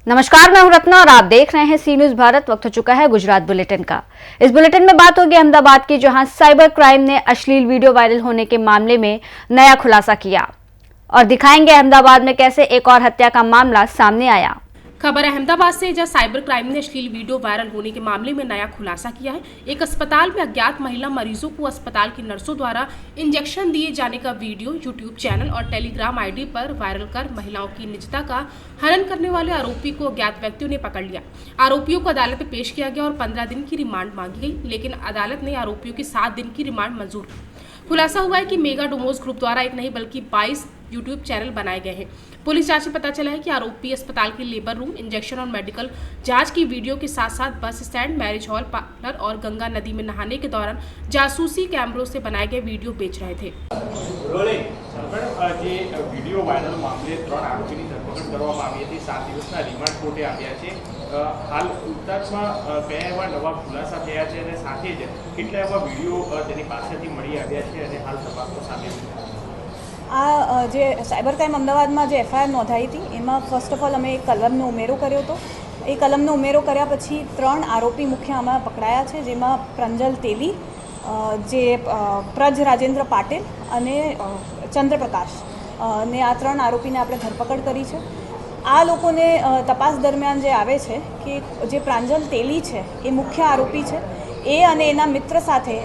नमस्कार, मैं हूं रत्ना और आप देख रहे हैं सी न्यूज भारत। वक्त हो चुका है गुजरात बुलेटिन का। इस बुलेटिन में बात होगी अहमदाबाद की, जहां साइबर क्राइम ने अश्लील वीडियो वायरल होने के मामले में नया खुलासा किया और दिखाएंगे अहमदाबाद में कैसे एक और हत्या का मामला सामने आया। खबर अहमदाबाद से, जहां साइबर क्राइम ने अश्लील वीडियो वायरल होने के मामले में नया खुलासा किया है। एक अस्पताल में अज्ञात महिला मरीजों को अस्पताल की नर्सों द्वारा इंजेक्शन दिए जाने का वीडियो यूट्यूब चैनल और टेलीग्राम आईडी पर वायरल कर महिलाओं की निजता का हनन करने वाले आरोपी को अज्ञात व्यक्तियों ने पकड़ लिया। आरोपियों को अदालत में पेश किया गया और 15 दिन की रिमांड मांगी गई, लेकिन अदालत ने आरोपियों की 7 दिन की रिमांड मंजूर की। खुलासा हुआ है कि मेगा डोमोस ग्रुप द्वारा एक नहीं बल्कि 22 यूट्यूब चैनल बनाए गए हैं। पुलिस जांच में पता चला है कि आरोपी अस्पताल के लेबर रूम, इंजेक्शन और मेडिकल जांच की वीडियो के साथ साथ bus stand, marriage hall, parlour और गंगा नदी में नहाने के दौरान जासूसी कैमरों से बनाए गए वीडियो बेच रहे थे। वीडियो वायरल मामले 3 आरोपीની ધરપકડ કરવામાં આવી હતી। 7 દિવસના રિમાન્ડ કોર્ટે આપ્યા છે। હાલ ઉતારમાં કયા એવા નવા ખુલાસા થયા છે અને સાથે જ કેટલા એવા વિડીયો તેની પાસેથી મળી આવ્યા છે અને હાલ તપાસમાં સામે આવ્યું? આ જે સાયબર ક્રાઇમ અમદાવાદમાં જે એફઆઈઆર નોંધાઈ હતી એમાં ફર્સ્ટ ઓફ ઓલ અમે એક કલમનો ઉમેરો કર્યો હતો। એ કલમનો ઉમેરો કર્યા પછી 3 આરોપી મુખ્ય આમાં પકડાયા છે, જેમાં પ્રંજલ તેલી, જે પ્રજ રાજેન્દ્ર પાટેલ અને ચંદ્રપ્રકાશ ને આ 3 આરોપીને આપણે ધરપકડ કરી છે। આ લોકોને તપાસ દરમિયાન જે આવે છે કે જે પ્રાંજલ તેલી છે એ મુખ્ય આરોપી છે। એ અને એના મિત્ર સાથે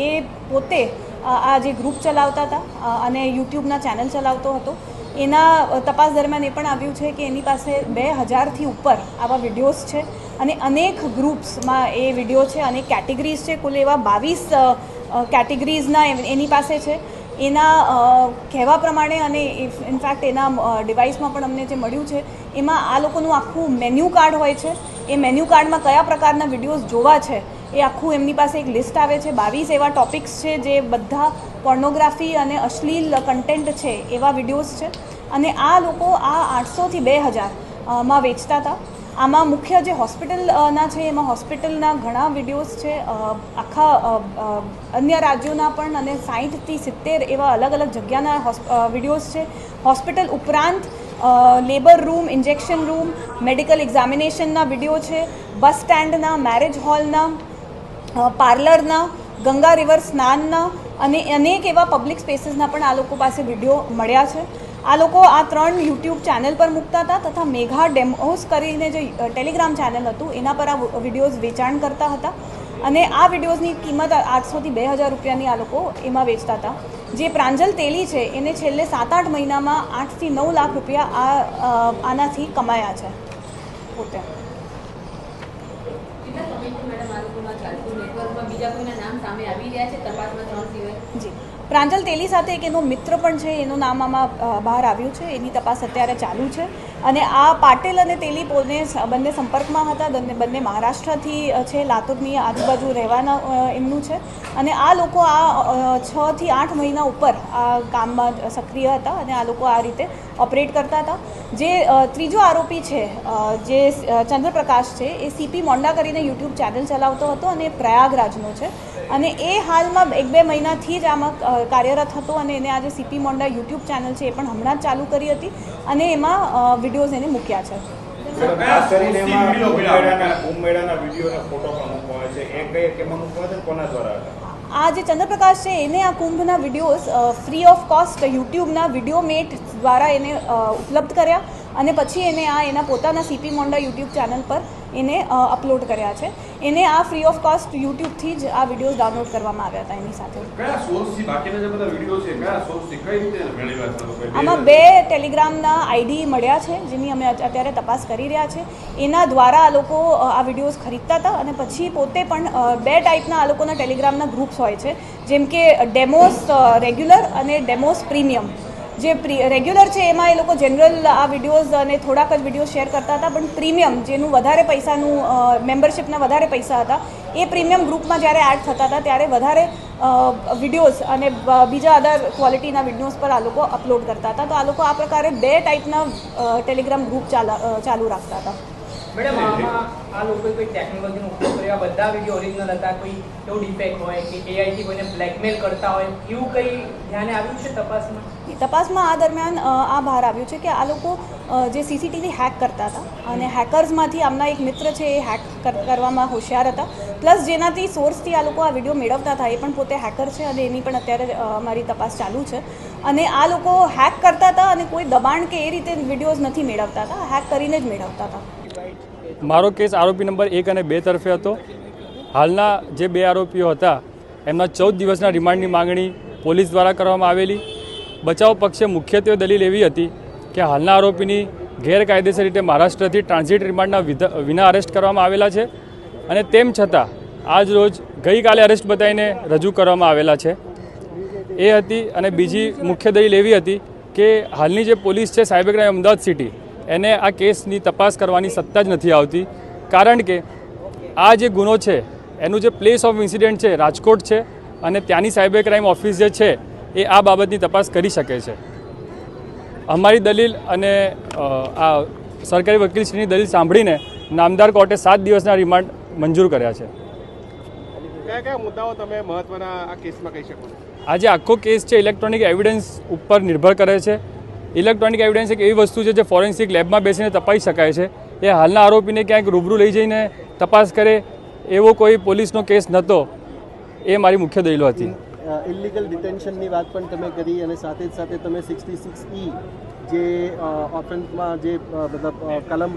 એ પોતે આ જે ગ્રુપ ચલાવતા હતા અને યુટ્યુબના ચેનલ ચલાવતો હતો। એના તપાસ દરમિયાન એ પણ આવ્યું છે કે એની પાસે 2000થી ઉપર આવા વિડીયોઝ છે અને અનેક ગ્રુપ્સમાં એ વિડીયો છે, અનેક કેટેગરીઝ છે, કુલ એવા 22 કેટેગરીઝના એની પાસે છે। એના કહેવા પ્રમાણે અને ઇનફેક્ટ એના ડિવાઇસમાં પણ અમને જે મળ્યું છે એમાં આ લોકોનું આખું મેન્યુ કાર્ડ હોય છે। એ મેન્યુ કાર્ડમાં કયા પ્રકારના વિડીયોઝ જોવા છે એ આખું એમની પાસે એક લિસ્ટ આવે છે। 22 એવા ટોપિક્સ છે જે બધા પોર્નોગ્રાફી અને અશ્લીલ કન્ટેન્ટ છે એવા વિડીયોઝ છે અને આ લોકો આ 800થી 2000 માં વેચતા હતા। આમાં મુખ્ય જે હોસ્પિટલના છે એમાં હોસ્પિટલના ઘણા વિડીયોઝ છે, આખા અન્ય રાજ્યોના પણ અને 60થી 70 એવા અલગ અલગ જગ્યાના વિડીયોઝ છે। હોસ્પિટલ ઉપરાંત labour room, injection room, medical એક્ઝામિનેશનના વિડીયો છે, બસ સ્ટેન્ડના, મેરેજ હોલના, પાર્લરના, ગંગા રિવર સ્નાનના અને અનેક એવા પબ્લિક સ્પેસીસના પણ આ લોકો પાસે વિડીયો મળ્યા છે। આ લોકો આ 3 યુટ્યુબ ચેનલ પર મૂકતા હતા તથા મેઘા ડેમોસ કરીને જે ટેલિગ્રામ ચેનલ હતું એના પર આ વિડીયોઝ વેચાણ કરતા હતા અને આ વિડીયોઝની કિંમત 800થી 2000 રૂપિયાની આ લોકો એમાં વેચતા હતા। જે પ્રાંજલ તેલી છે એને છેલ્લે 7-8 મહિનામાં 8થી 9 લાખ રૂપિયા આનાથી કમાયા છે પોતે। જી, પ્રાંજલ તેલી સાથે એક એનો મિત્ર પણ છે, એનું નામ આમાં બહાર આવ્યું છે, એની તપાસ અત્યારે ચાલુ છે અને આ પાટેલ અને તેલી બંને સંપર્કમાં હતા, બંને મહારાષ્ટ્રથી છે, લાતુરની આજુબાજુ રહેવાના એમનું છે અને આ લોકો આ 6થી 8 મહિના ઉપર આ કામમાં સક્રિય હતા અને આ લોકો આ રીતે ઓપરેટ કરતા હતા। જે ત્રીજો આરોપી છે જે ચંદ્રપ્રકાશ છે એ સીપી મોંડા કરીને યુટ્યુબ ચેનલ ચલાવતો હતો અને પ્રયાગરાજનો છે અને એ હાલમાં 1-2 મહિનાથી જ આમાં કાર્યરત હતો અને એને આજે સીપી મોંડા યુટ્યુબ ચેનલ છે એ પણ હમણાં જ ચાલુ કરી હતી અને એમાં વિડીયોઝ એને મૂક્યા છે। ખાસ કરીને એમાં ઉમેડાના વિડીયોના ફોટો પણ મૂકવા છે, એ કઈ કેમાં મૂકવા છે, કોના દ્વારા? આ જે ચંદ્રપ્રકાશ છે એને આ કુંભના વિડીયોઝ ફ્રી ઓફ કોસ્ટ યુટ્યુબના વિડીયો મેટ દ્વારા એને ઉપલબ્ધ કર્યા અને પછી એને આ એના પોતાના સીપી મોંડા યુટ્યુબ ચેનલ પર એને અપલોડ કર્યા છે। એને આ ફ્રી ઓફ કોસ્ટ યુટ્યુબથી જ આ વિડીયોઝ ડાઉનલોડ કરવામાં આવ્યા હતા એની સાથે। કયા સોર્સથી બાકીના જે બધા વિડીયો છે કયા સોર્સથી કઈ રીતે મેળવ્યા છે? આમાં 2 ટેલિગ્રામના આઈડી મળ્યા છે જેની અમે અત્યારે તપાસ કરી રહ્યા છે। એના દ્વારા આ લોકો આ વિડીયોઝ ખરીદતા હતા અને પછી પોતે પણ 2 ટાઈપના આ લોકોના ટેલિગ્રામના ગ્રુપ્સ હોય છે, જેમ કે ડેમોસ રેગ્યુલર અને ડેમોસ પ્રીમિયમ। જે રેગ્યુલર છે એમાં એ લોકો જનરલ આ વિડીયોઝ અને થોડાક જ વિડીયો શેર કરતા હતા, પણ પ્રીમિયમ જેનું વધારે પૈસાનું મેમ્બરશિપના વધારે પૈસા હતા એ પ્રીમિયમ ગ્રુપમાં જ્યારે એડ થતા હતા ત્યારે વધારે વિડીયોઝ અને બીજા અધર ક્વોલિટીના વિડીયોઝ પર આ લોકો અપલોડ કરતા હતા। તો આ લોકો આ પ્રકારે 2 ટાઈપના ટેલિગ્રામ ગ્રુપ ચાલુ રાખતા હતા। મેડમ આ લોકોએ કોઈ ટેકનોલોજીનો ઉપયોગ કર્યો, બધા વિડીયો ઓરિજિનલ હતા, કોઈ એવું ડિફેક્ટ હોય કે એઆઈથી કોઈને બ્લેકમેલ કરતા હોય એવું કંઈ ધ્યાને આવ્યું છે તપાસમાં? તપાસમાં આ દરમિયાન આ બહાર આવ્યું છે કે આ લોકો જે સીસીટીવી હેક કરતા હતા અને હેકર્સમાંથી આમના એક મિત્ર છે એ હેક કરવામાં હોશિયાર હતા, પ્લસ જેનાથી સોર્સથી આ લોકો આ વિડીયો મેળવતા હતા એ પણ પોતે હેકર છે અને એની પણ અત્યારે અમારી તપાસ ચાલુ છે. અને આ લોકો હેક કરતા હતા અને કોઈ દબાણ કે એ રીતે વિડીયોઝ નથી મેળવતા હતા, હેક કરીને જ મેળવતા હતા. મારો કેસ આરોપી નંબર 1 અને 2 તરફે હતો. હાલના જે 2 આરોપીઓ હતા એમના 14 દિવસના રિમાન્ડની માંગણી પોલીસ દ્વારા કરવામાં આવેલી. બચાવ પક્ષે મુખ્યત્વે દલીલ એવી હતી કે હાલના આરોપીની ગેરકાયદેસર રીતે મહારાષ્ટ્રથી ટ્રાન્ઝિટ રિમાન્ડના વિના અરેસ્ટ કરવામાં આવેલા છે અને તેમ છતાં આજ રોજ ગઈકાલે અરેસ્ટ બતાવીને રજૂ કરવામાં આવેલા છે એ હતી. અને બીજી મુખ્ય દલીલ એવી હતી કે હાલની જે પોલીસ છે સાયબર ક્રાઇમ અમદાવાદ સિટી એને આ કેસની તપાસ કરવાની સત્તા જ નથી આવતી, કારણ કે આ જે ગુનો છે એનું જે પ્લેસ ઓફ ઇન્સિડન્ટ છે રાજકોટ છે અને ત્યાંની સાયબર ક્રાઇમ ઓફિસ જે છે એ આ બાબતની તપાસ કરી શકે છે. અમારી દલીલ અને આ સરકારી વકીલશ્રીની દલીલ સાંભળીને નામદાર કોર્ટે 7 દિવસના રિમાન્ડ મંજૂર કર્યા છે. કયા મુદ્દાઓ તમે મહત્વના આ કેસમાં કહી શકો? આ જે આખો કેસ છે ઇલેક્ટ્રોનિક એવિડન્સ ઉપર નિર્ભર કરે છે. ઇલેક્ટ્રોનિક એવિડન્સ એક એવી વસ્તુ છે જે ફોરેન્સિક લેબમાં બેસીને તપાસી શકાય છે. એ હાલના આરોપીને ક્યાંક રૂબરૂ લઈ જઈને તપાસ કરે એવો કોઈ પોલીસનો કેસ નહોતો. એ મારી મુખ્ય દલીલો હતી. ઇલીગલ ડિટેન્શનની વાત પણ તમે કરી અને સાથે જ સાથે તમે 66E જે ઓફેન્સમાં જે મતલબ કલમ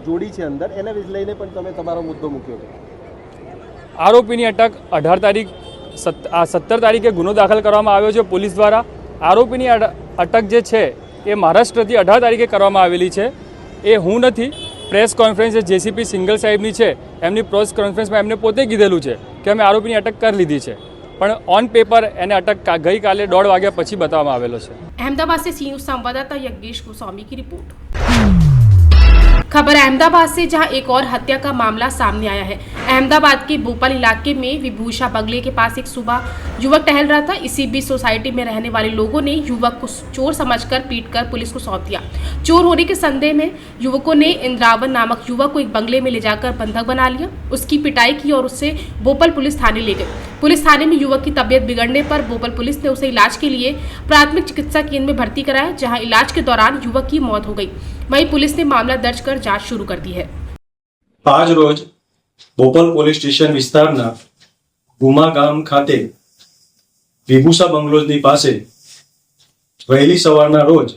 જોડી છે અંદર એને લઈને પણ તમે તમારો મુદ્દો મૂક્યો છે. આરોપીની અટક 17 તારીખે ગુનો દાખલ કરવામાં આવ્યો છે પોલીસ દ્વારા. આરોપીની અટક જે છે એ મહારાષ્ટ્રથી 18 તારીખે કરવામાં આવેલી છે. એ હું નથી, પ્રેસ કોન્ફરન્સ જે જેસીપી સિંગલ સાહેબની છે એમની પ્રેસ કોન્ફરન્સમાં એમને પોતે કીધેલું છે કે અમે આરોપીની અટક કરી લીધી છે, પણ ઓન પેપર એને અટક ગઈકાલે 1:30 વાગ્યા પછી બતાવવામાં આવેલો છે. अहमदाबाद से सी न्यूज संवाददाता यज्ञेश गोस्वामी की रिपोर्ट। खबर अहमदाबाद से, जहां एक और हत्या का मामला सामने आया है। अहमदाबाद के बोपल इलाके में विभूषा बंगले के पास एक सुबह युवक टहल रहा था। इसी बीच सोसाइटी में रहने वाले लोगों ने युवक को चोर समझकर पीटकर पुलिस को सौंप दिया। चोर होने के संदेह में युवकों ने इंद्रावन नामक युवक को एक बंगले में ले जाकर बंधक बना लिया, उसकी पिटाई की और उससे बोपल पुलिस थाने ले गए। पुलिस थाने में युवक की तबीयत बिगड़ने पर बोपल पुलिस ने उसे इलाज के लिए प्राथमिक चिकित्सा केंद्र में भर्ती कराया, जहां इलाज के दौरान युवक की मौत हो गई। वहीं पुलिस ने मामला दर्ज कर जांच शुरू कर दी है। આજ રોજ બોપલ પોલીસ સ્ટેશન વિસ્તારના ગુમા ગામ ખાતે વિભૂષા બંગલોઝની પાસે વહેલી સવારના રોજ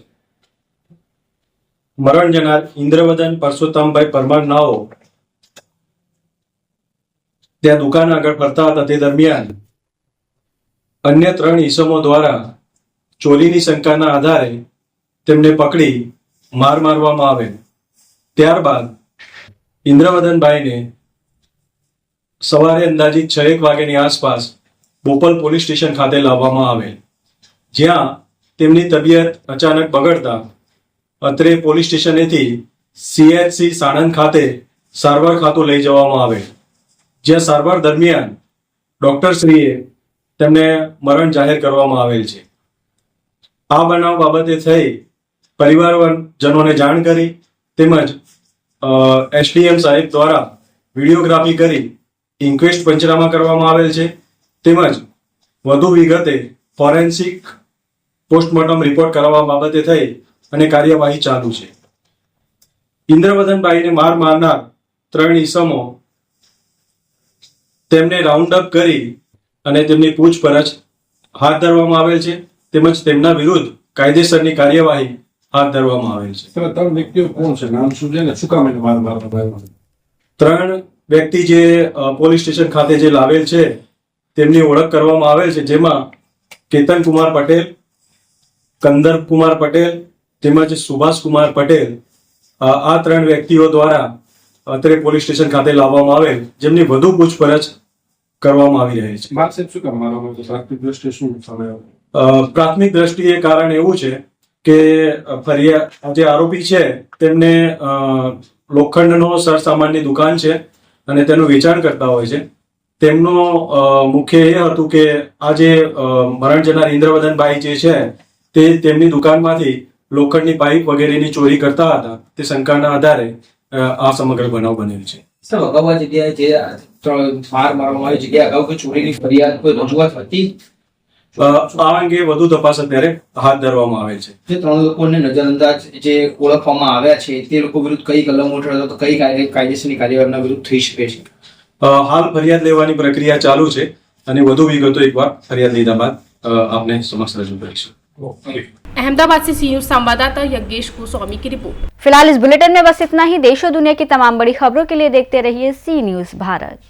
મરણ જનાર ઇન્દ્રવદન પરસોત્તમભાઈ પરમાર નાઓ ત્યાં દુકાન આગળ ફરતા હતા. તે દરમિયાન અન્ય 3 ઈસમો દ્વારા ચોરીની શંકાના આધારે તેમને પકડી માર મારવામાં આવેલ. ત્યારબાદ ઇન્દ્રવદનભાઈને સવારે અંદાજિત 6 વાગ્યાની આસપાસ બોપલ પોલીસ સ્ટેશન ખાતે લાવવામાં આવેલ, જ્યાં તેમની તબિયત અચાનક બગડતા અત્રે પોલીસ સ્ટેશનેથી CHC સાણંદ ખાતે સારવાર ખાતું લઈ જવામાં આવેલ, જ્યાં સારવાર દરમિયાન ડોક્ટરશ્રીએ તેમને મરણ જાહેર કરવામાં આવેલ છે. આ બનાવ બાબતે થઈ પરિવારજનોને જાણ કરી તેમજ SDM સાહેબ દ્વારા વિડીયોગ્રાફી કરી ઇન્ક્વેસ્ટ પંચનામા કરવામાં આવેલ છે. તેમજ વધુ વિગતે ફોરેન્સિક પોસ્ટમોર્ટમ રિપોર્ટ કરાવવા બાબતે થઈ અને કાર્યવાહી ચાલુ છે. ઇન્દ્રવદનભાઈને માર મારનાર 3 ઈસમો તેમને રાઉન્ડ અપ કરી અને તેમની પૂછપરછ હાથ ધરવામાં આવેલ છે, તેમજ તેમના વિરુદ્ધ કાયદેસરની કાર્યવાહી હાથ ધરવામાં આવેલ છે. 3 વ્યક્તિઓ કોણ છે, નામ શું છે ને શું કામ એને માર મારવામાં આવ્યો? 3 વ્યક્તિ જે પોલીસ સ્ટેશન ખાતે જે લાવેલ છે તેમની ઓળખ કરવામાં આવેલ છે, જેમાં કેતન કુમાર પટેલ, કંદર કુમાર પટેલ તેમજ સુભાષ કુમાર પટેલ. આ 3 વ્યક્તિઓ દ્વારા અત્રે પોલીસ સ્ટેશન ખાતે લાવવામાં આવેલ, જેમની વધુ પૂછપરછ કરવામાં આવી રહી છે. માર્કશીટ શું કામ મારવામાં આવ્યો? પ્રાથમિક દ્રષ્ટિએ શું સામે આવ્યું? પ્રાથમિક દ્રષ્ટિએ કારણ એવું છે કે જે આરોપી છે તેમને લોખંડનો સરસામાનની દુકાન છે અને તેનું વેચાણ કરતા હોય છે. તેમનો મુખ્ય એ હતું કે આ જે મરણ જનાર ઇન્દ્રવદનભાઈ જે છે તે તેમની દુકાનમાંથી લોખંડની પાઇપ વગેરેની ચોરી કરતા હતા. તે શંકાના આધારે આ સમગ્ર બનાવ બનેલ છે. સર, અગાઉ આ જગ્યાએ જે માર મારવામાં આવી જગ્યાએ અગાઉ કોઈ ચોરીની ફરિયાદ કોઈ રજૂઆત હતી? આ અંગે વધુ તપાસ અત્યારે હાથ ધરવામાં આવે છે. જે 3 લોકોને નજરઅંદાજ જે ઓળખવામાં આવ્યા છે તે લોકો વિરુદ્ધ કઈ કલમો હેઠળ તો કઈ કાયદેસરની કાર્યવાહી એમના વિરુદ્ધ થઈ શકે છે? હાલ ફરિયાદ લેવાની પ્રક્રિયા ચાલુ છે અને વધુ વિગતો એકવાર ફરિયાદ લીધા બાદ આપને સમક્ષ રજૂ કરીશું. अहमदाबाद से सी न्यूज संवाददाता यज्ञेश गोस्वामी की रिपोर्ट। फिलहाल इस बुलेटिन में बस इतना ही। देश और दुनिया की तमाम बड़ी खबरों के लिए देखते रहिए सी न्यूज भारत।